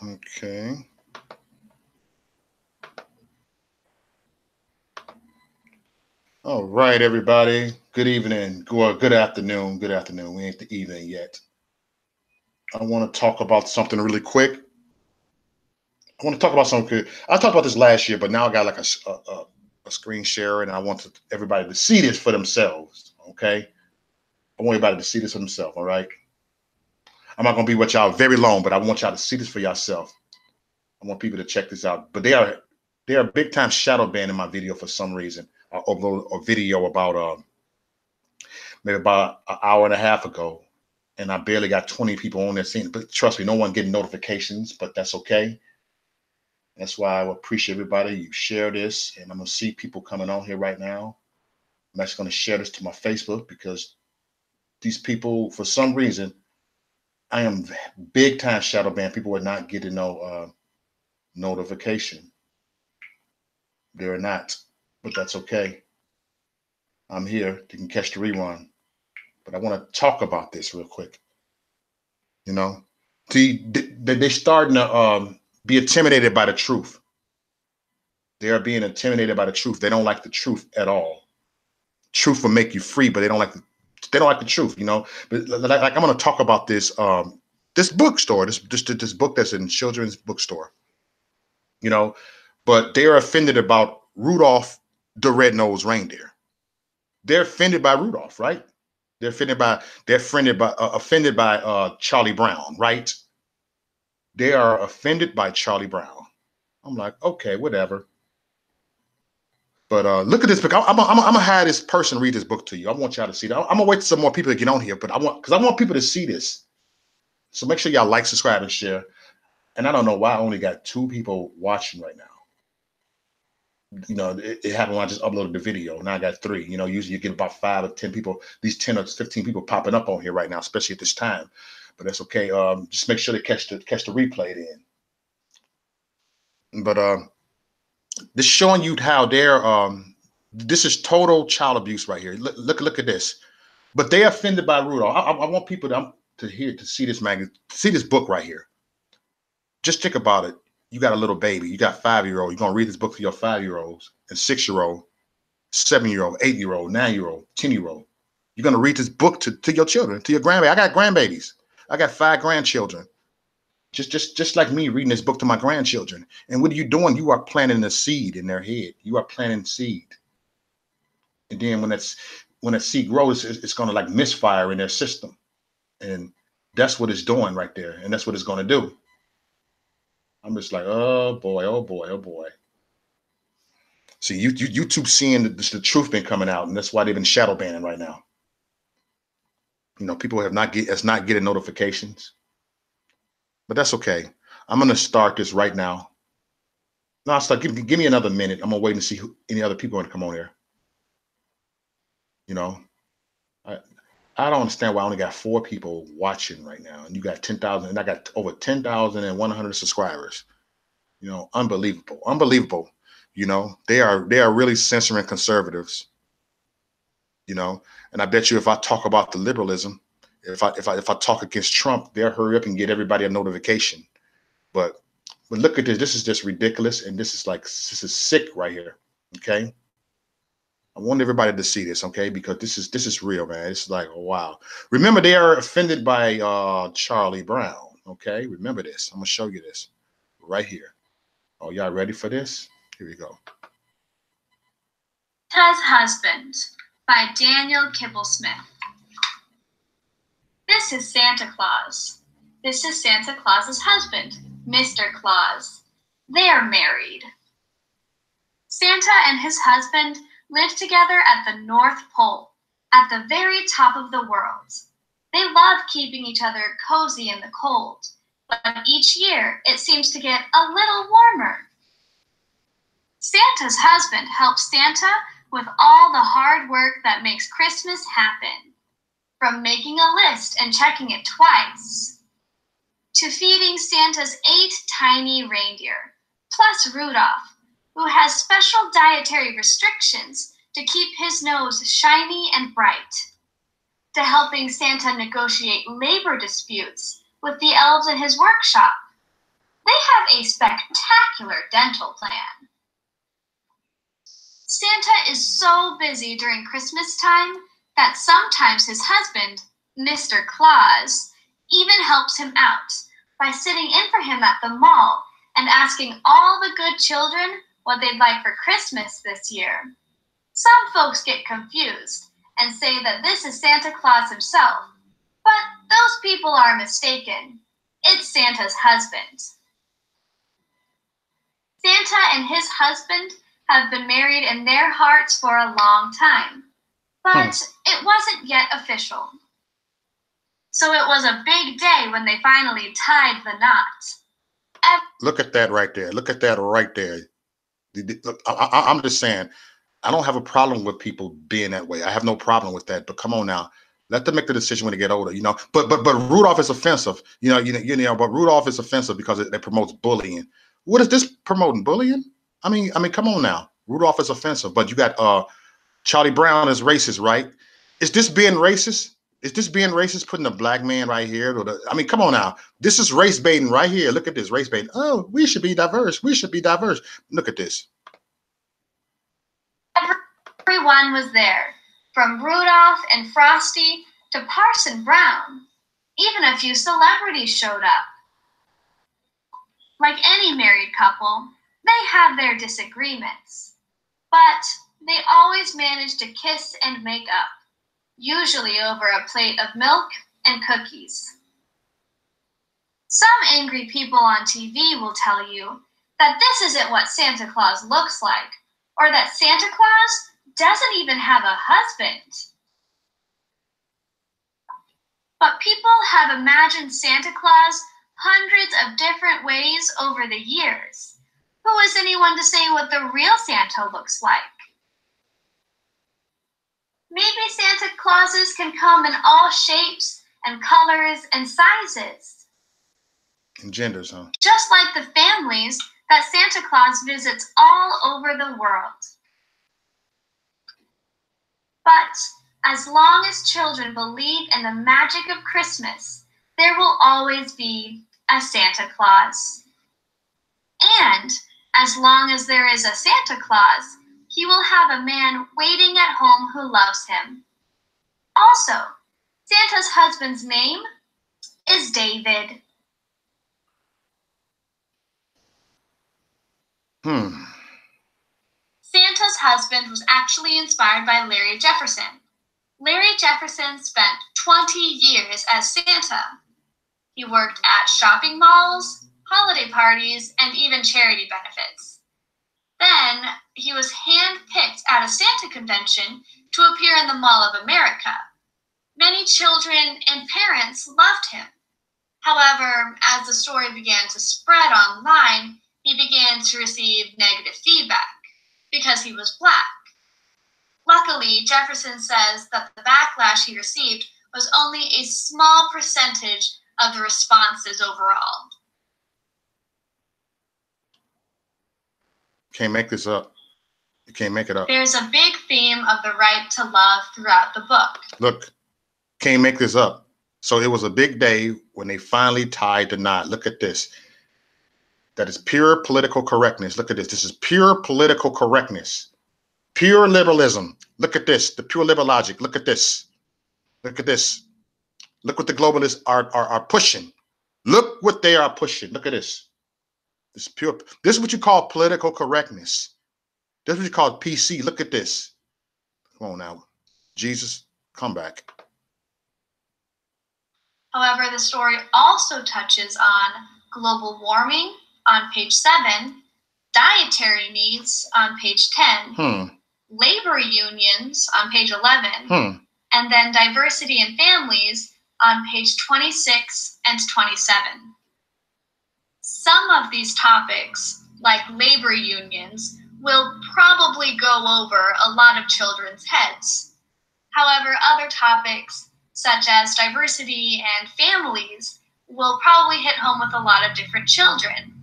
Okay. All right, everybody. Good evening. Good afternoon. Good afternoon. We ain't the evening yet. I want to talk about something really quick. I want to talk about something good. I talked about this last year, but now I got like a screen share, and I want everybody to see this for themselves. Okay. I want everybody to see this for themselves. All right. I'm not gonna be with y'all very long, but I want y'all to see this for yourself. I want people to check this out. But they are big time shadow banning my video for some reason. I uploaded a video about maybe about an hour and a half ago, and I barely got 20 people on there seeing it. But trust me, no one getting notifications, but that's okay. That's why I appreciate everybody. You share this, and I'm gonna see people coming on here right now. I'm actually gonna share this to my Facebook because these people, for some reason, I am big time shadow ban. People are not getting no notification. They're not, but that's okay. I'm here. You can catch the rerun. But I want to talk about this real quick. You know, see, they're starting to be intimidated by the truth. They are being intimidated by the truth. They don't like the truth at all. Truth will make you free, but they don't like the truth. But like I'm going to talk about this bookstore, this book that's in children's bookstore. You know, but they are offended about Rudolph the Red-Nosed Reindeer. They're offended by Rudolph, right? They're offended by Charlie Brown, right? They are offended by Charlie Brown. I'm like, okay, whatever. But look at this book. I'm gonna have this person read this book to you. I want y'all to see that. I'm gonna wait for some more people to get on here, but I want people to see this. So make sure y'all like, subscribe, and share. And I don't know why I only got 2 people watching right now. It happened when I just uploaded the video. Now I got 3. Usually you get about 5 or 10 people. These 10 or 15 people popping up on here right now, especially at this time. But that's okay. Just make sure to catch the replay then. But this showing you how they're this is total child abuse right here. Look at this. But they offended by Rudolph. I want people to see this see this book right here. Just think about it. You got a little baby. You got 5-year-old. You're gonna read this book to your 5-year-olds and 6-year-old, 7-year-old, 8-year-old, 9-year-old, 10-year-old. You're gonna read this book to your children, to your grandbaby. I got grandbabies. I got 5 grandchildren. Just like me reading this book to my grandchildren. And what are you doing? You are planting a seed in their head. You are planting seed. And then when that seed grows, it's gonna like misfire in their system. And that's what it's doing right there. And that's what it's gonna do. I'm just like, oh boy, oh boy, oh boy. See, YouTube seeing the truth been coming out, and that's why they've been shadow banning right now. People it's not getting notifications, but that's okay. I'm gonna start this right now. No, I'll start. Give me another minute. I'm gonna wait and see any other people want to come on here. You know, I I don't understand why I only got 4 people watching right now, and you got 10,000, and I got over 10,100 subscribers. Unbelievable, unbelievable. They are really censoring conservatives. And I bet you if I talk about the liberalism, if I talk against Trump, they'll hurry up and get everybody a notification. But look at this. This is just ridiculous, and this is sick right here. Okay. I want everybody to see this, okay? Because this is real, man. It's like, oh, wow. Remember, they are offended by Charlie Brown. Okay, remember this. I'm gonna show you this right here. Oh, y'all ready for this? Here we go. Santa's Husband by Daniel Kibblesmith. This is Santa Claus. This is Santa Claus's husband, Mr. Claus. They are married. Santa and his husband live together at the North Pole, at the very top of the world. They love keeping each other cozy in the cold, but each year it seems to get a little warmer. Santa's husband helps Santa with all the hard work that makes Christmas happen, from making a list and checking it twice, to feeding Santa's 8 tiny reindeer, plus Rudolph, who has special dietary restrictions to keep his nose shiny and bright, to helping Santa negotiate labor disputes with the elves in his workshop, They have a spectacular dental plan. Santa is so busy during Christmas time that sometimes his husband, Mr. Claus, even helps him out by sitting in for him at the mall and asking all the good children what they'd like for Christmas this year. Some folks get confused and say that this is Santa Claus himself, but those people are mistaken. It's Santa's husband. Santa and his husband have been married in their hearts for a long time, but it wasn't yet official. So it was a big day when they finally tied the knot. Look at that right there. Look at that right there. Look, I'm just saying, I don't have a problem with people being that way. I have no problem with that. But come on now, let them make the decision when they get older. You know. But Rudolph is offensive. But Rudolph is offensive because it promotes bullying. What is this promoting? Bullying? I mean, come on now. Rudolph is offensive, but you got Charlie Brown is racist, right? Is this being racist? Is this being racist, putting a black man right here? Come on now. This is race baiting right here. Look at this, race baiting. Oh, we should be diverse. We should be diverse. Look at this. Everyone was there, from Rudolph and Frosty to Parson Brown. Even a few celebrities showed up. Like any married couple, they have their disagreements, but they always manage to kiss and make up, usually over a plate of milk and cookies. Some angry people on TV will tell you that this isn't what Santa Claus looks like, or that Santa Claus doesn't even have a husband. But people have imagined Santa Claus hundreds of different ways over the years. Who is anyone to say what the real Santa looks like? Maybe Santa Clauses can come in all shapes and colors and sizes. And genders, huh? Just like the families that Santa Claus visits all over the world. But as long as children believe in the magic of Christmas, there will always be a Santa Claus. And as long as there is a Santa Claus, he will have a man waiting at home who loves him. Also, Santa's husband's name is David. Santa's husband was actually inspired by Larry Jefferson. Larry Jefferson spent 20 years as Santa. He worked at shopping malls, holiday parties, and even charity benefits. Then, he was hand-picked at a Santa convention to appear in the Mall of America. Many children and parents loved him. However, as the story began to spread online, he began to receive negative feedback because he was black. Luckily, Jefferson says that the backlash he received was only a small percentage of the responses overall. Can't make this up. You can't make it up. There's a big theme of the right to love throughout the book. Look, can't make this up. So it was a big day when they finally tied the knot. Look at this. That is pure political correctness. Look at this. This is pure political correctness. Pure liberalism. Look at this. The pure liberal logic. Look at this. Look at this. Look what the globalists are pushing. Look what they are pushing. Look at this. This pure. This is what you call political correctness. This is what you call PC. Look at this. Come on now. Jesus, come back. However, the story also touches on global warming on page 7, dietary needs on page 10, labor unions on page 11, and then diversity in families on page 26 and 27. Some of these topics, like labor unions, will probably go over a lot of children's heads. However, other topics, such as diversity and families, will probably hit home with a lot of different children.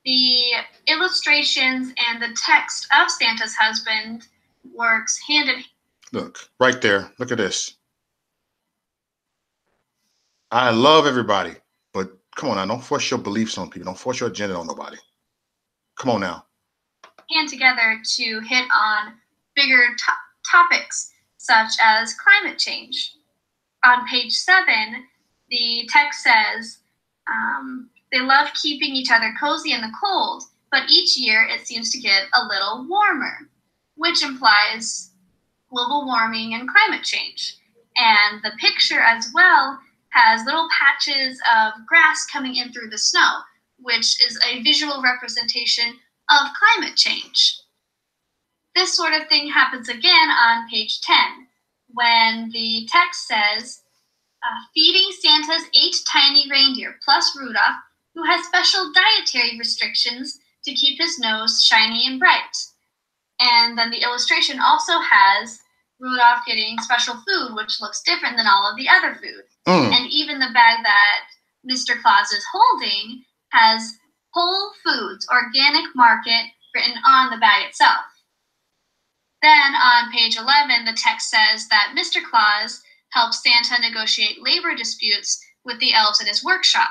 The illustrations and the text of Santa's husband works hand in hand. Look, right there. Look at this. I love everybody, but come on now, don't force your beliefs on people. Don't force your agenda on nobody. Come on now. And together to hit on bigger topics such as climate change. On page 7, the text says, they love keeping each other cozy in the cold, but each year it seems to get a little warmer, which implies global warming and climate change. And the picture as well has little patches of grass coming in through the snow, which is a visual representation of climate change. This sort of thing happens again on page 10, when the text says, feeding Santa's 8 tiny reindeer plus Rudolph, who has special dietary restrictions to keep his nose shiny and bright. And then the illustration also has Rudolph getting special food, which looks different than all of the other food. And even the bag that Mr. Claus is holding has Whole Foods Organic Market written on the bag itself. Then on page 11, the text says that Mr. Claus helps Santa negotiate labor disputes with the elves in his workshop,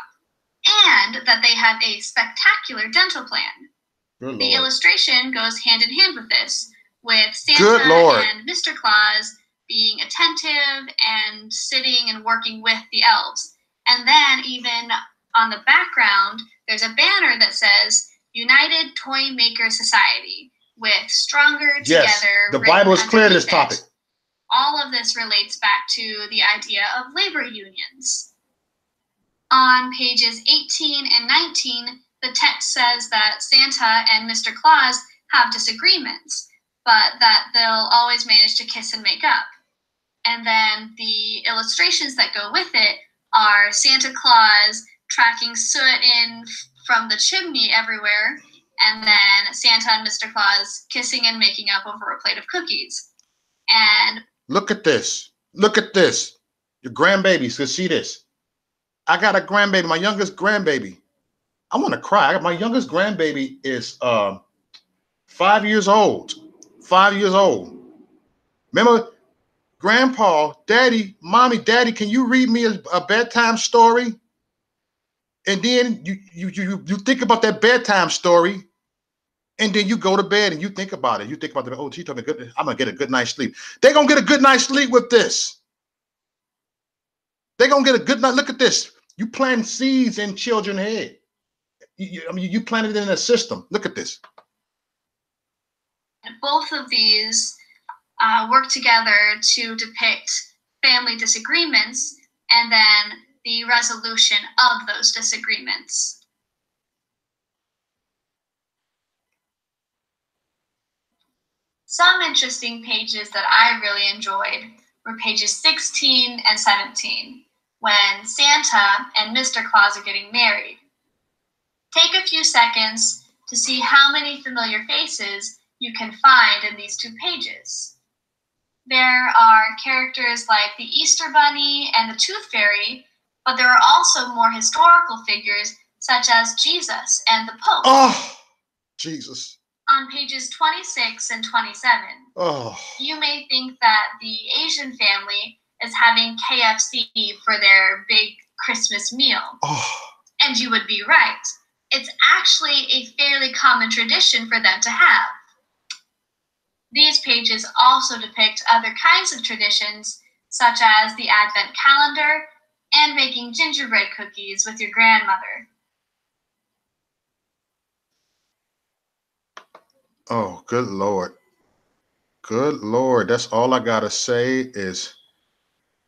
and that they have a spectacular dental plan. The illustration goes hand in hand with this, with Santa and Mr. Claus being attentive and sitting and working with the elves. And then even on the background, there's a banner that says United Toy Maker Society with Stronger Together. Yes, the Bible is clear to this topic. All of this relates back to the idea of labor unions. On pages 18 and 19, the text says that Santa and Mr. Claus have disagreements, but that they'll always manage to kiss and make up. And then the illustrations that go with it are Santa Claus tracking soot in from the chimney everywhere, and then Santa and Mr. Claus kissing and making up over a plate of cookies. And look at this. Look at this. Your grandbabies can see this. I got a grandbaby, my youngest grandbaby. I want to cry. My youngest grandbaby is 5 years old. 5 years old. Remember, Grandpa, Daddy, Mommy, Daddy, can you read me a bedtime story? And then you think about that bedtime story, and then you go to bed and you think about it. You think about the, oh, she told me good, I'm gonna get a good night's sleep. They're gonna get a good night's sleep with this. They're gonna get a good night. Look at this. You plant seeds in children's head. You planted it in a system. Look at this. Both of these work together to depict family disagreements and then the resolution of those disagreements. Some interesting pages that I really enjoyed were pages 16 and 17, when Santa and Mr. Claus are getting married. Take a few seconds to see how many familiar faces you can find in these 2 pages. There are characters like the Easter Bunny and the Tooth Fairy, but there are also more historical figures such as Jesus and the Pope. Oh, Jesus. On pages 26 and 27, you may think that the Asian family is having KFC for their big Christmas meal. And you would be right. It's actually a fairly common tradition for them to have. These pages also depict other kinds of traditions, such as the Advent calendar and making gingerbread cookies with your grandmother. Oh, good Lord. Good Lord. That's all I got to say is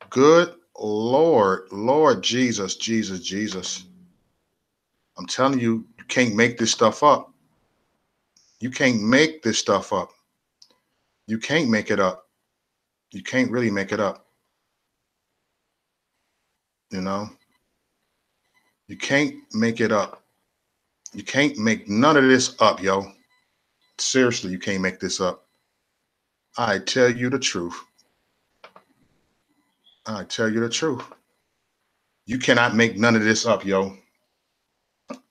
good Lord. Lord Jesus, Jesus, Jesus. I'm telling you, you can't make this stuff up. You can't make this stuff up. You can't make it up. You can't really make it up. You know? You can't make it up. You can't make none of this up, yo. Seriously, you can't make this up. I tell you the truth. I tell you the truth. You cannot make none of this up, yo.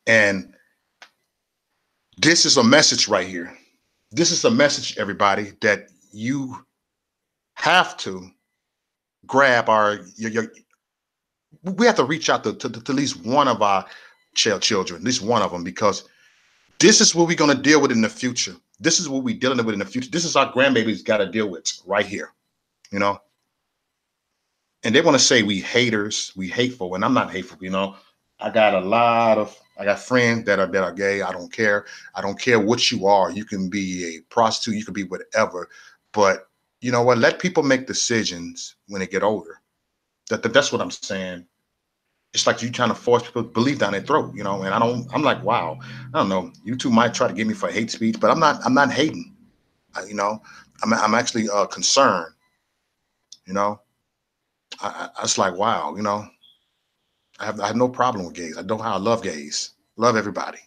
And this is a message right here. This is a message, everybody, that you have to grab we have to reach out to at least one of our children, at least one of them, because this is what we're going to deal with in the future. This is what we're dealing with in the future. This is our grandbabies got to deal with right here, you know. And they want to say we haters, we hateful, and I'm not hateful, you know. I got friends that are gay. I don't care. I don't care what you are. You can be a prostitute, you can be whatever. But you know what? Let people make decisions when they get older. That's what I'm saying. It's like you trying to force people to believe down their throat, you know. And I'm like, wow, I don't know. You two might try to get me for hate speech, but I'm not hating. You know, I'm actually concerned. You know, I was like, wow, you know, I have no problem with gays. I love gays, love everybody.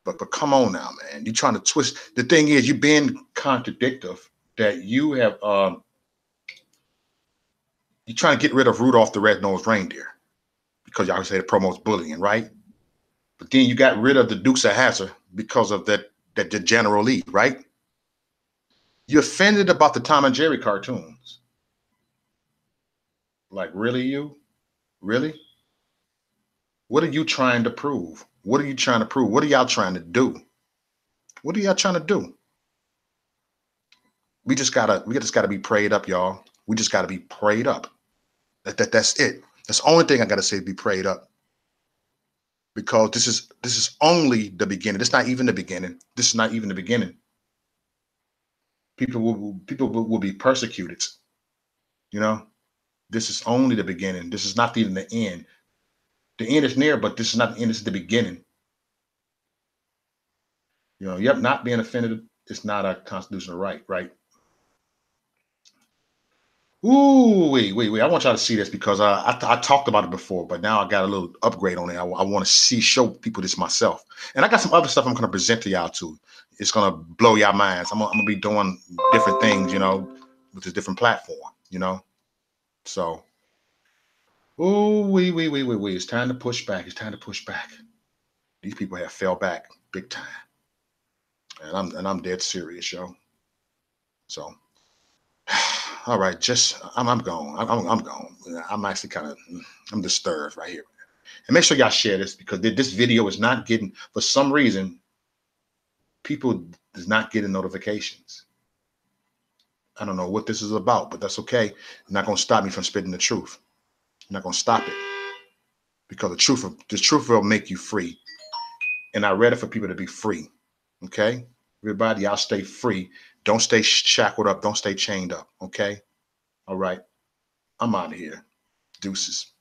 But come on now, man. You're trying to twist. The thing is, you're being contradictive. That you have, you're trying to get rid of Rudolph the Red-Nosed Reindeer because y'all say it promotes bullying, right? But then you got rid of the Dukes of Hazzard because of that the General Lee, right? You offended about the Tom and Jerry cartoons. Like, really, you? Really? What are you trying to prove? What are you trying to prove? What are y'all trying to do? What are y'all trying to do? We just gotta be prayed up, y'all. We just gotta be prayed up. That's it. That's the only thing I gotta say, be prayed up. Because this is only the beginning. This is not even the beginning. This is not even the beginning. People will be persecuted. You know, this is only the beginning. This is not even the end. The end is near, but this is not the end. This is the beginning. You know, yep, not being offended is not a constitutional right, right? Ooh, wait. I want y'all to see this because I talked about it before, but now I got a little upgrade on it. I want to show people this myself. And I got some other stuff I'm going to present to y'all too. It's going to blow y'all minds. I'm going to be doing different things, you know, with this different platform, you know. So, ooh, wait. It's time to push back. It's time to push back. These people have fell back big time. And I'm dead serious, yo. So, all right, just I'm gone. I'm gone. I'm actually kind of I'm disturbed right here. And make sure y'all share this because this video is not getting, for some reason, people is not getting notifications. I don't know what this is about, but that's okay. It's not gonna stop me from spitting the truth. I'm not gonna stop it because the truth will make you free. And I read it for people to be free. Okay, everybody, y'all stay free. Don't stay shackled up. Don't stay chained up. Okay. All right. I'm out of here. Deuces.